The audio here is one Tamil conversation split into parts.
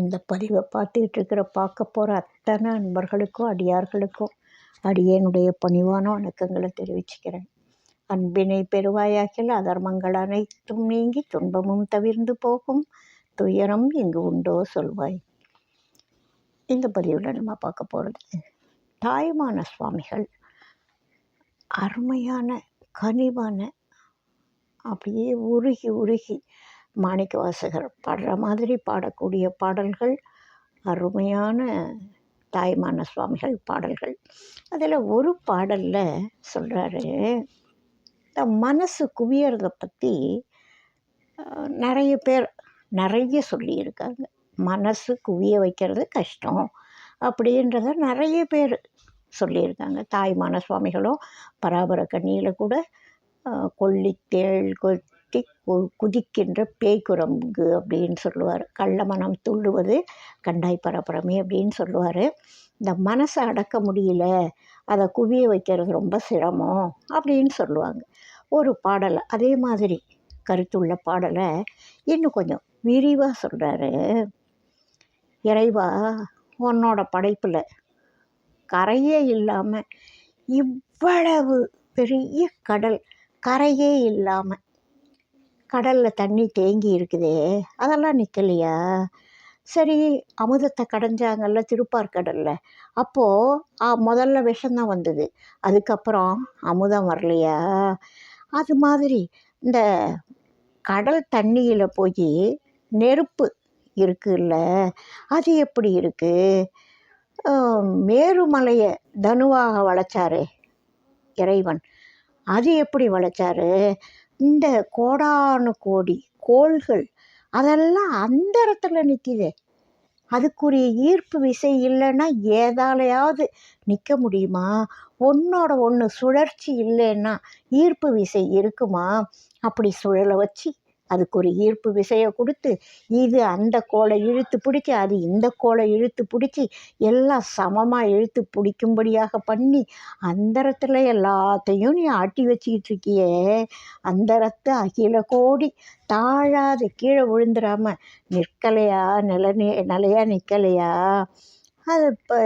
இந்த பதிவை பார்த்துக்கிட்டு இருக்கிற பார்க்க போகிற அத்தனை அன்பர்களுக்கும் அடியார்களுக்கும் அடியேனுடைய பணிவான வணக்கங்களை தெரிவிச்சுக்கிறேன். அன்பினை பெருவாயாக்கில் அதர்மங்கள் அனைத்தும் நீங்கி துன்பமும் தவிர்ந்து போகும், துயரம் இங்கு உண்டோ சொல்வாய். இந்த பதிவில் நம்ம பார்க்க போகிறது தாயுமான சுவாமிகள் அருமையான கனிவான அப்படியே உருகி உருகி மாணிக்க வாசகர் பாடுற மாதிரி பாடக்கூடிய பாடல்கள் அருமையான தாயுமான சுவாமிகள் பாடல்கள். அதில் ஒரு பாடலில் சொல்கிறாரு, இந்த மனசு குவியறதை பற்றி நிறைய பேர் நிறைய சொல்லியிருக்காங்க. மனசு குவிய வைக்கிறது கஷ்டம் அப்படின்றத நிறைய பேர் சொல்லியிருக்காங்க. தாயுமான சுவாமிகளும் பராபர கண்ணியில் கூட கொல்லித்தேள் கொத்தி குதிக்கின்ற பேய்குரங்கு அப்படின்னு சொல்லுவார். கள்ள மனம் துள்ளுவது கண்டாய் பரபரமே அப்படின்னு சொல்லுவார். இந்த மனசை அடக்க முடியல, அதை குவிய வைக்கிறது ரொம்ப சிரமம் அப்படின்னு சொல்லுவாங்க. ஒரு பாடலை அதே மாதிரி கருத்துள்ள பாடலை இன்னும் கொஞ்சம் விரிவாக சொல்கிறாரு. இறைவா, உன்னோட படைப்பில் கரையே இல்லாமல் இவ்வளவு பெரிய கடல், கரையே இல்லாமல் கடலில் தண்ணி தேங்கி இருக்குதே, அதெல்லாம் நிற்கலையா? சரி, அமுதத்தை கடைஞ்சாங்கல்ல திருப்பார்கடலில், அப்போது முதல்ல விஷம்தான் வந்தது, அதுக்கப்புறம் அமுதம் வரலையா? அது மாதிரி இந்த கடல் தண்ணியில் போய் நெருப்பு இருக்குல்ல, அது எப்படி இருக்குது? மேருமலையை தனுவாக வளைச்சாரு இறைவன், அது எப்படி வளைச்சாரு? இந்த கோடானு கோடி கோள்கள் அதெல்லாம் அந்த இடத்துல நிற்கிது. அதுக்குரிய ஈர்ப்பு விசை இல்லைன்னா ஏதாலையாவது நிற்க முடியுமா? ஒன்றோட ஒன்று சுழற்சி இல்லைன்னா ஈர்ப்பு விசை இருக்குமா? அப்படி சுழலை வச்சு அதுக்கு ஒரு ஈர்ப்பு விசையை கொடுத்து, இது அந்த கோளை இழுத்து பிடிச்சி, அது இந்த கோளை இழுத்து பிடிச்சி, எல்லாம் சமமாக இழுத்து பிடிக்கும்படியாக பண்ணி அந்தரத்தில் எல்லாத்தையும் நீ ஆட்டி வச்சிக்கிட்டு இருக்கியே, அந்தரத்து அகில கோடி தாழாது கீழே விழுந்துடாமல் நிற்கலையா? நிலையாக நிற்கலையா? அது இப்போ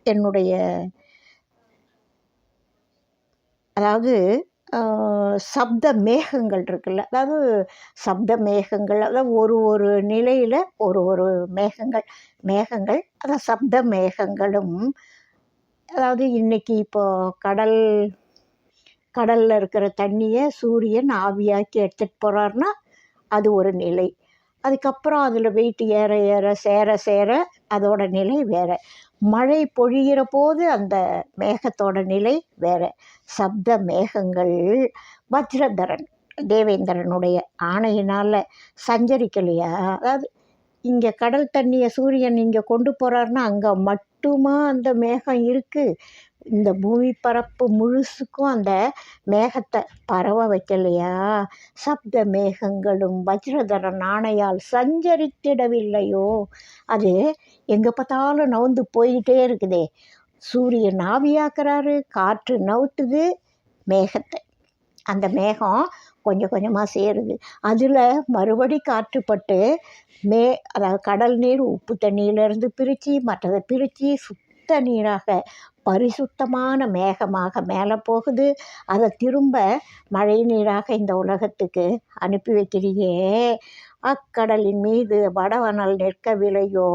என்னுடைய அதாவது சப்த மேகங்கள் இருக்குல்ல, அதாவது சப்த மேகங்கள், அதாவது ஒரு நிலையில் ஒரு மேகங்கள் அதான் சப்த மேகங்களும். அதாவது இன்றைக்கி இப்போது கடலில் இருக்கிற தண்ணியை சூரியன் ஆவியாக்கி எடுத்துகிட்டு போகிறாருன்னா அது ஒரு நிலை. அதுக்கப்புறம் அதில் வெயிட் ஏற ஏற சேர அதோட நிலை வேறு. மழை பொழிகிற போது அந்த மேகத்தோட நிலை வேறு. சப்த மேகங்கள் வஜ்ரதரன் தேவேந்திரனுடைய ஆணையினால் சஞ்சரிக்கலையா? அதாவது இங்கே கடல் தண்ணியை சூரியன் இங்கே கொண்டு போகிறாருன்னா அங்கே மட்டுமா அந்த மேகம் இருக்குது? இந்த பூமி பரப்பு முழுசுக்கும் அந்த மேகத்தை பரவ வைக்கலையா? சப்த மேகங்களும் வஜ்ரதரன் ஆணையால் சஞ்சரித்திடவில்லையோ? அது எங்கே பார்த்தாலும் நவுந்து போய்கிட்டே இருக்குதே. சூரியன் ஆவியாக்குறாரு, காற்று நவுத்துது மேகத்தை, அந்த மேகம் கொஞ்சம் கொஞ்சமாக சேருது, அதில் மறுபடி காற்றுப்பட்டு அதாவது கடல் நீர் உப்பு தண்ணியிலேருந்து பிரித்து மற்றதை பிரித்து சுத்த நீராக பரிசுத்தமான மேகமாக மேலே போகுது. அதை திரும்ப மழை நீராக இந்த உலகத்துக்கு அனுப்பி வைக்கிறியே, அக்கடலின் மீது வடவனல் நிற்கவில்லையோ,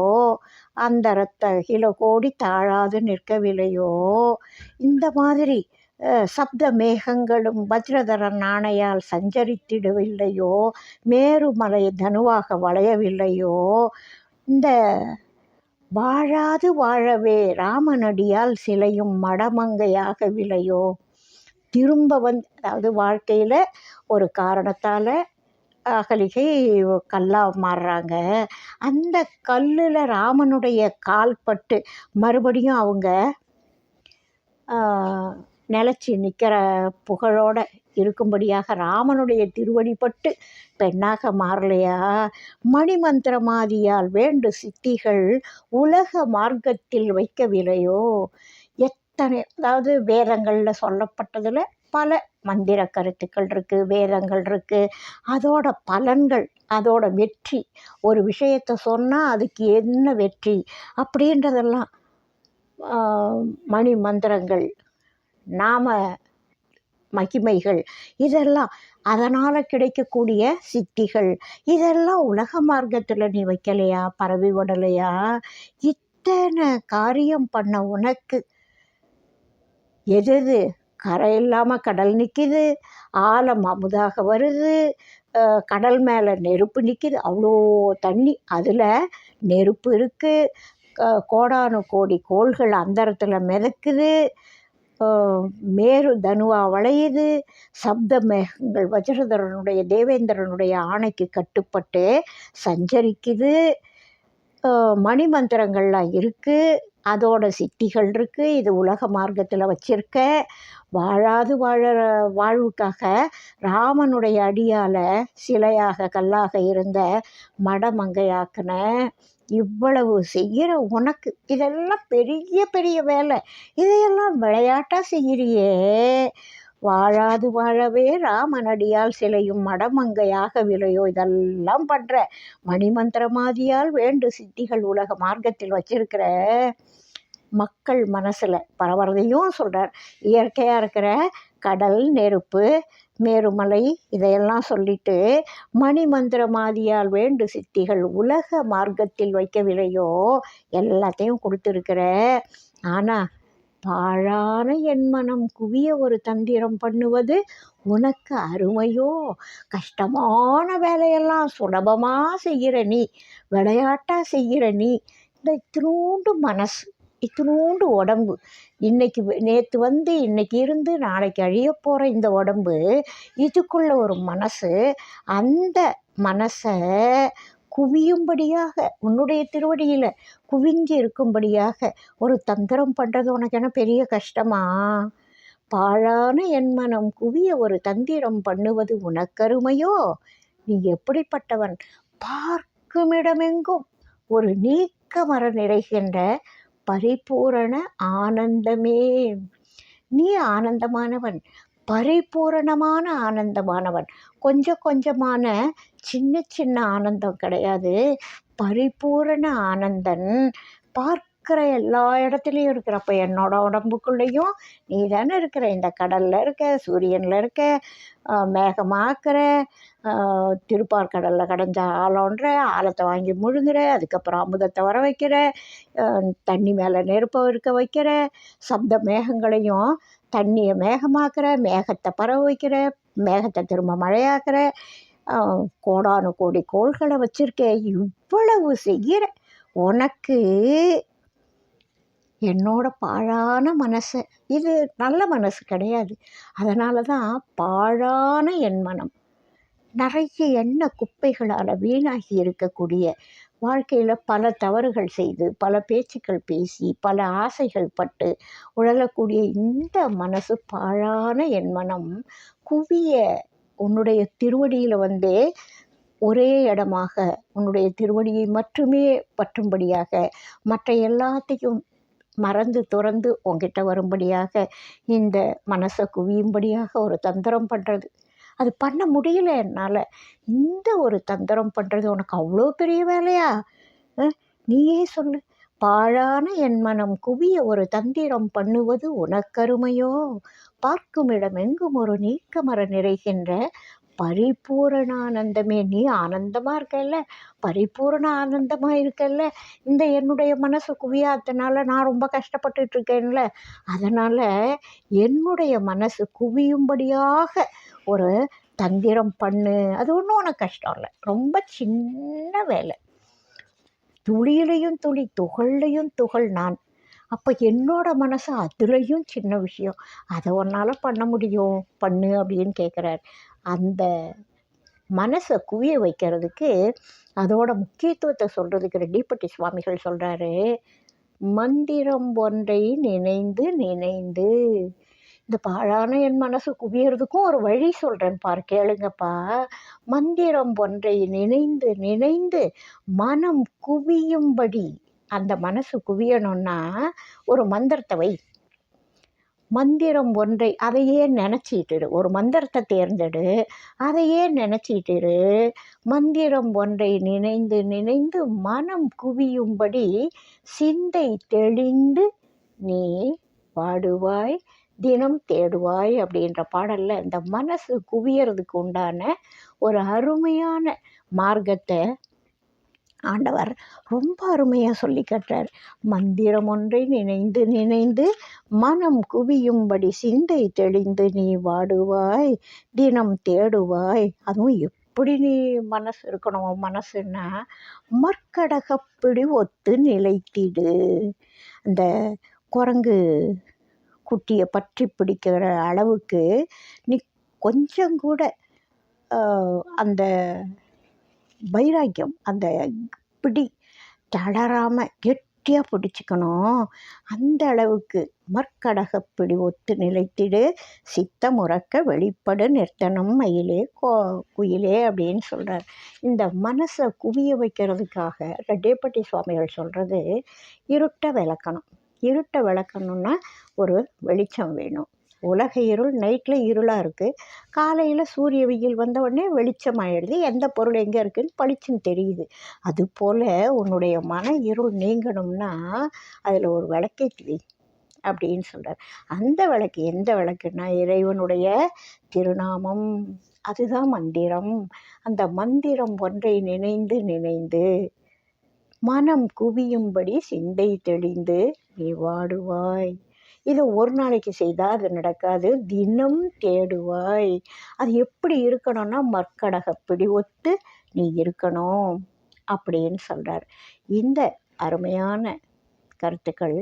அந்த இரத்த அகில கோடி தாழாது நிற்கவில்லையோ? இந்த மாதிரி சப்த மேகங்களும் வஜ்ரதரன் ஆணையால் சஞ்சரித்திடவில்லையோ? மேருமலை தனுவாக வளையவில்லையோ? இந்த வாழாது வாழவே ராமனடியால் சிலையும் மடமங்கையாகவில்லையோ? திரும்ப அதாவது வாழ்க்கையில் ஒரு காரணத்தால் அகலிகை கல்லாக மாறுறாங்க. அந்த கல்லில் ராமனுடைய கால் பட்டு மறுபடியும் அவங்க நிலச்சி நிற்கிற புகழோடு இருக்கும்படியாக ராமனுடைய திருவடிப்பட்டு பெண்ணாக மாறலையா? மணிமந்திரமாதியால் வேண்டு சித்திகள் உலக மார்க்கத்தில் வைக்கவில்லையோ? அதாவது வேதங்களில் சொல்லப்பட்டதில் பல மந்திர கருத்துக்கள் இருக்குது, வேதங்கள் இருக்குது, அதோட பலன்கள், அதோட வெற்றி, ஒரு விஷயத்தை சொன்னால் அதுக்கு என்ன வெற்றி அப்படின்றதெல்லாம் மணி மந்திரங்கள், நாம மகிமைகள், இதெல்லாம் அதனால் கிடைக்கக்கூடிய சித்திகள், இதெல்லாம் உலக மார்க்கத்தில் நீ வைக்கலையா, பரவி விடலையா? இத்தனை காரியம் பண்ண உனக்கு எது கரை இல்லாமல் கடல் நிற்கிது, ஆழம் அமுதாக வருது, கடல் மேலே நெருப்பு நிற்கிது, அவ்வளோ தண்ணி, அதில் நெருப்பு இருக்குது, கோடானு கோடி கோள்கள் அந்தரத்தில் மிதக்குது, மேரு தனுவா வளையுது, சப்த மேகங்கள் வஜ்ரதரனுடைய தேவேந்திரனுடைய ஆணைக்கு கட்டுப்பட்டு சஞ்சரிக்குது, மணிமந்திரங்கள்லாம் இருக்குது, அதோட சித்திகள் இருக்குது. இது உலக மார்க்கத்தில் வச்சிருக்க. வாழாது வாழற வாழ்வுக்காக ராமனுடைய அடியால் சிலையாக கல்லாக இருந்த மடமங்கையாக்கின இவ்வளவு செய்கிற உனக்கு இதெல்லாம் பெரிய பெரிய வேலை, இதையெல்லாம் விளையாட்டாக செய்கிறியே. வாழாது வாழவே ராமனடியால் சிலையும் மடமங்கையாக விலையோ, இதெல்லாம் பண்ணுற மணிமந்திரமாதியால் வேண்டு சித்திகள் உலக மார்க்கத்தில் வச்சிருக்கிற மக்கள் மனசில் பரவறதையும் சொல்கிறார். இயற்கையாக இருக்கிற கடல், நெருப்பு, மேருமலை, இதையெல்லாம் சொல்லிட்டு மணிமந்திரமாதியால் வேண்டு சித்திகள் உலக மார்க்கத்தில் வைக்கவில்லையோ, எல்லாத்தையும் கொடுத்துருக்கிற. ஆனால் பாழான என் மனம் குவிய ஒரு தந்திரம் பண்ணுவது உனக்கு அருமையோ? கஷ்டமான வேலையெல்லாம் சுலபமாக செய்கிற நீ, விளையாட்டாக செய்கிற நீ, இந்த இத்தினூண்டு மனசு, இத்தினூண்டு உடம்பு, இன்னைக்கு நேற்று வந்து இன்னைக்கு இருந்து நாளைக்கு அழிய போகிற இந்த உடம்பு, இதுக்குள்ள ஒரு மனசு, அந்த மனசை குவியும்படியாக உன்னுடைய திருவடியில் குவிஞ்சு இருக்கும்படியாக ஒரு தந்திரம் பண்ணுறது உனக்கு என்ன பெரிய கஷ்டமா? பாழான என் மனம் குவிய ஒரு தந்திரம் பண்ணுவது உனக்கருமையோ? நீ எப்படிப்பட்டவன்? பார்க்குமிடமெங்கும் ஒரு நீக்கமர நிறைகின்ற பரிபூரண ஆனந்தமே. நீ ஆனந்தமானவன், பரிபூரணமான ஆனந்தமானவன். கொஞ்சம் கொஞ்சமான சின்ன சின்ன ஆனந்தம் கிடையாது, பரிபூரண ஆனந்தன். பார்க்குற எல்லா இடத்துலையும் இருக்கிற. அப்போ என்னோட உடம்புக்குள்ளேயும் நீ தானே இருக்கிற. இந்த கடலில் இருக்க, சூரியனில் இருக்க, மேகமாக்குற, திருப்பார்கடலில் கடைஞ்ச ஆழன்ற ஆழத்தை வாங்கி முழுங்குற, அதுக்கப்புறம் அமுதத்தை வர வைக்கிற, தண்ணி மேலே நெருப்பை இருக்க வைக்கிற, சப்த மேகங்களையும் தண்ணியை மேகமாக்குற, மேகத்தை பரவ வைக்கிற, மேகத்தை திரும்ப மழையாக்குற, கோடானு கோடி கோள்களை வச்சிருக்க. இவ்வளவு செய்கிற உனக்கு என்னோட பாழான மனசை, இது நல்ல மனசு கிடையாது, அதனால தான் பாழான என் மனம். நிறைய எண்ணெய் குப்பைகளால் வீணாகி இருக்கக்கூடிய வாழ்க்கையில் பல தவறுகள் செய்து, பல பேச்சுக்கள் பேசி, பல ஆசைகள் பட்டு உழலக்கூடிய இந்த மனசு, பாழான என் மனம் குவிய உன்னுடைய திருவடியில் வந்து ஒரே இடமாக உன்னுடைய திருவடியை மட்டுமே பற்றும்படியாக, மற்ற எல்லாத்தையும் மறந்து துறந்து உங்ககிட்ட வரும்படியாக, இந்த மனசை குவியும்படியாக ஒரு தந்திரம் பண்ணுறது. அது பண்ண முடியல என்னால். இந்த ஒரு தந்திரம் பண்ணுறது உனக்கு அவ்வளோ பெரிய வேலையா? நீயே சொல்லு. பாழான என் மனம் குவிய ஒரு தந்திரம் பண்ணுவது உனக்கருமையோ? பார்க்கும் இடம் எங்கும் ஒரு நீக்கமர நிறைகின்ற பரிபூரண ஆனந்தமே. நீ ஆனந்தமாக இருக்கல்ல, பரிபூரண ஆனந்தமாக இருக்கல்ல. இந்த என்னுடைய மனசு குவியாதனால நான் ரொம்ப கஷ்டப்பட்டுட்ருக்கேன்ல, அதனால் என்னுடைய மனசு குவியும்படியாக ஒரு தந்திரம் பண்ணு. அது ஒன்றும் உனக்கு கஷ்டம் இல்லை, ரொம்ப சின்ன வேலை. துளியிலையும் துளி, துகள்லையும் துகள் நான். அப்போ என்னோட மனசு அதுலேயும் சின்ன விஷயம், அதை உன்னால் பண்ண முடியும், பண்ணு அப்படின்னு கேட்குறார். அந்த மனசை குவிய வைக்கிறதுக்கு, அதோட முக்கியத்துவத்தை சொல்கிறதுக்கு ரெட்டிப்பட்டி சுவாமிகள் சொல்கிறாரு, மந்திரம் ஒன்றை நினைந்து நினைந்து. இந்த பாழான என் மனசு குவியறதுக்கும் ஒரு வழி சொல்கிறேன் பார், கேளுங்கப்பா. மந்திரம் ஒன்றை நினைந்து நினைந்து மனம் குவியும்படி. அந்த மனசு குவியணும்னா ஒரு மந்திரத்தை வை. மந்திரம் ஒன்றை அதையே நினச்சிட்டு ஒரு மந்திரத்தை தேர்ந்தெடு, அதையே நினச்சிட்டு மந்திரம் ஒன்றை நினைந்து நினைந்து மனம் குவியும்படி சிந்தை தெளிந்து நீ பாடுவாய் தினம் தேடுவாய் அப்படின்ற பாடலில் இந்த மனசு குவியறதுக்கு உண்டான ஒரு அருமையான மார்க்கத்தை ஆண்டவர் ரொம்ப அருமையாக சொல்லி காட்டுறார். மந்திரம் ஒன்றை நினைந்து நினைந்து மனம் குவியும்படி சிந்தை தெளிந்து நீ வாடுவாய் தினம் தேடுவாய். அதுவும் எப்படி நீ மனசு இருக்கணும்? மனசுன்னா மற்கடகப்பிடி ஒத்து நிலைத்திடு. அந்த குரங்கு குட்டியை பற்றி பிடிக்கிற அளவுக்கு நீ கொஞ்சம் கூட அந்த வைராக்கியம், அந்த பிடி தளராமல் கெட்டியாக பிடிச்சிக்கணும். அந்த அளவுக்கு மற்கடகப்பிடி ஒத்து நிலைத்திடு சித்தம் உறக்க வெளிப்படு நிறுத்தனம் மயிலே குயிலே அப்படின்னு சொல்கிறார். இந்த மனசை குவிய வைக்கிறதுக்காக ரெட்டேப்பட்டி சுவாமிகள் சொல்கிறது, இருட்டை விளக்கணும். இருட்டை விளக்கணுன்னா ஒரு வெளிச்சம் வேணும். உலக இருள், நைட்டில் இருளாக இருக்குது, காலையில் சூரிய வெயில் வந்த உடனே வெளிச்சமாகிடுது, எந்த பொருள் எங்கே இருக்குதுன்னு பளிச்சுன்னு தெரியுது. அதுபோல் உன்னுடைய மன இருள் நீங்கணும்னா அதில் ஒரு விளக்கேற்றி வை அப்படின்னு சொல்கிறார். அந்த விளக்கு எந்த விளக்குன்னா இறைவனுடைய திருநாமம், அதுதான் மந்திரம். அந்த மந்திரம் ஒன்றை நினைந்து நினைந்து மனம் குவியும்படி சிந்தை தெளிந்து நீ வாடுவாய். இதை ஒரு நாளைக்கு செய்தால் அது நடக்காது, தினம் தேடுவாய். அது எப்படி இருக்கணும்னா மற்கடகப்பிடி ஒத்து நீ இருக்கணும் அப்படின்னு சொல்கிறார். இந்த அருமையான கருத்துக்கள்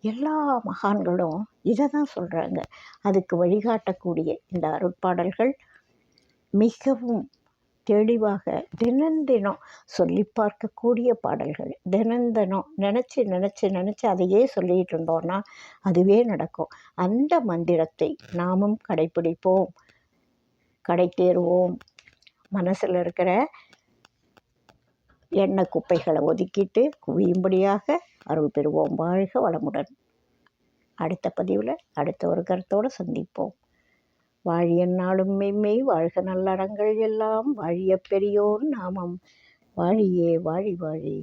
எல்லா மகான்களும் இதை தான் சொல்கிறாங்க. அதுக்கு வழிகாட்டக்கூடிய இந்த அருட்பாடல்கள் மிகவும் தெளிவாக தினம் சொல்லி பார்க்கக்கூடிய பாடல்கள். தினம் நினச்சி நினச்சி நினச்சி அதையே சொல்லிகிட்டு இருந்தோன்னா அதுவே நடக்கும். அந்த மந்திரத்தை நாமும் கடைப்பிடிப்போம், கடை தேறுவோம். மனசில் இருக்கிற எண்ணெய் குப்பைகளை ஒதுக்கிட்டு குவியும்படியாக அருள் பெறுவோம். வாழ்க வளமுடன். அடுத்த பதிவில் அடுத்த ஒரு கருத்தோடு சந்திப்போம். வாழிய நாளும் மெய்மை வாழ்க நல்லறங்கள் எல்லாம் வாழிய பெரியோர் நாமம் வாழியே வாழி வாழி.